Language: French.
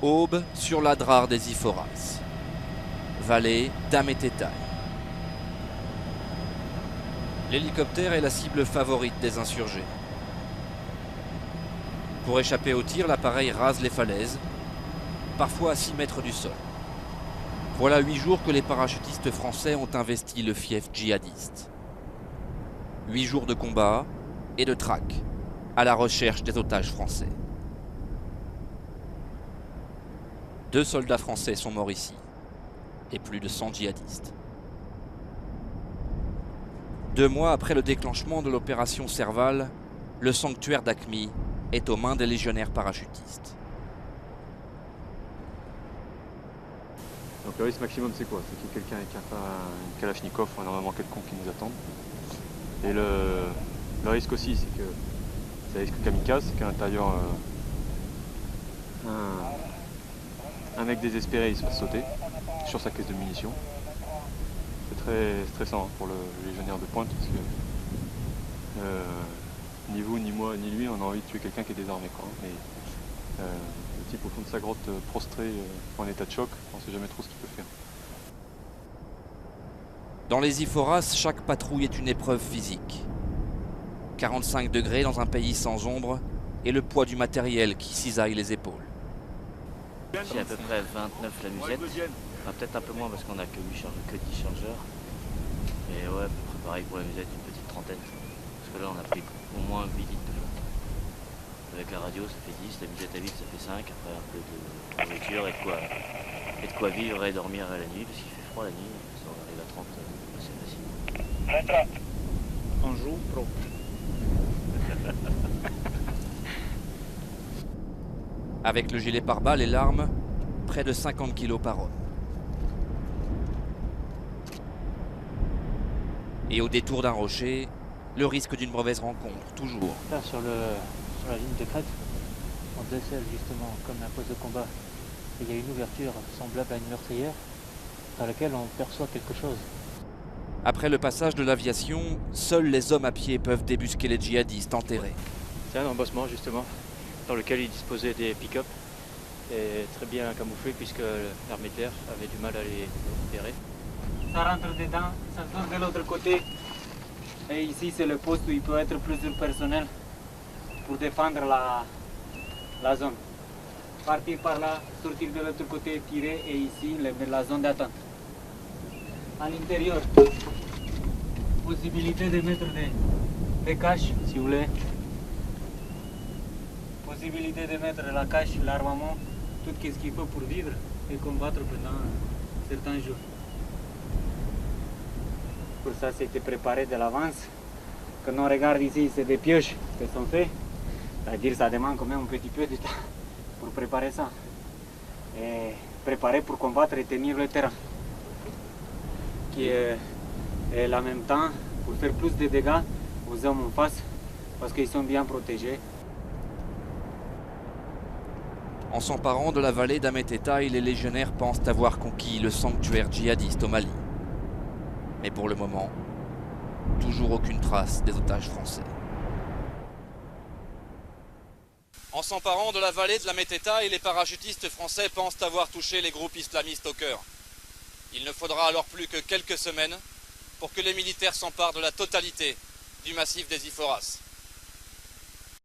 Aube sur l'Adrar des Iforas, vallée d'Ametetai. L'hélicoptère est la cible favorite des insurgés. Pour échapper au tir, l'appareil rase les falaises, parfois à 6 mètres du sol. Voilà 8 jours que les parachutistes français ont investi le fief djihadiste. 8 jours de combat et de traque à la recherche des otages français. 2 soldats français sont morts ici et plus de 100 djihadistes. 2 mois après le déclenchement de l'opération Serval, le sanctuaire d'Aqmi est aux mains des légionnaires parachutistes. Donc le risque maximum c'est quoi? C'est qu'il y ait quelqu'un avec une Kalachnikov ou un armement quelconque qui nous attende. Et le risque aussi c'est que c'est un risque kamikaze, c'est qu'à l'intérieur un mec désespéré il se fasse sauter sur sa caisse de munitions. C'est très stressant pour le légionnaire de pointe parce que ni vous, ni moi, ni lui on a envie de tuer quelqu'un qui est désarmé quoi. Mais le type au fond de sa grotte prostré en état de choc, on ne sait jamais trop ce qu'il peut faire. Dans les Iforas, chaque patrouille est une épreuve physique. 45 degrés dans un pays sans ombre et le poids du matériel qui cisaille les épaules. J'ai à peu près 29 la musette, enfin, peut-être un peu moins parce qu'on a que 10 chargeurs. Et ouais, à peu près pareil pour la musette, une petite trentaine. Parce que là on a pris au moins 8 litres de flotte. Avec la radio ça fait 10, la musette à vide ça fait 5, après un peu de nourriture et de quoi vivre et dormir la nuit parce qu'il fait froid la nuit, ça on arrive à 30 assez facile. Un jour propre. Avec le gilet pare-balles et l'arme, près de 50 kg par homme. Et au détour d'un rocher, le risque d'une mauvaise rencontre, toujours. Là, sur la ligne de crête, on décèle justement comme un poste de combat. Et il y a une ouverture semblable à une meurtrière dans laquelle on perçoit quelque chose. Après le passage de l'aviation, seuls les hommes à pied peuvent débusquer les djihadistes enterrés. C'est un embossement justement dans lequel ils disposaient des pick-up et très bien camouflés puisque l'armée de terre avait du mal à les repérer. Ça rentre dedans, ça sort de l'autre côté. Et ici c'est le poste où il peut être plusieurs personnels pour défendre la zone. Partir par là, sortir de l'autre côté, tirer et ici la zone d'attente. À l'intérieur, possibilité de mettre des caches si vous voulez. Possibilité de mettre la cache, l'armement, tout ce qu'il faut pour vivre et combattre pendant certains jours. Pour ça, c'était préparé de l'avance. Quand on regarde ici, c'est des pioches qui sont faites. C'est-à-dire ça demande quand même un petit peu de temps pour préparer ça. Et préparer pour combattre et tenir le terrain. Qui est et en même temps, pour faire plus de dégâts aux hommes en face, parce qu'ils sont bien protégés. En s'emparant de la vallée d'Ametetai, les légionnaires pensent avoir conquis le sanctuaire djihadiste au Mali. Mais pour le moment, toujours aucune trace des otages français. En s'emparant de la vallée de l'Ametetai, les parachutistes français pensent avoir touché les groupes islamistes au cœur. Il ne faudra alors plus que quelques semaines pour que les militaires s'emparent de la totalité du massif des Iforas.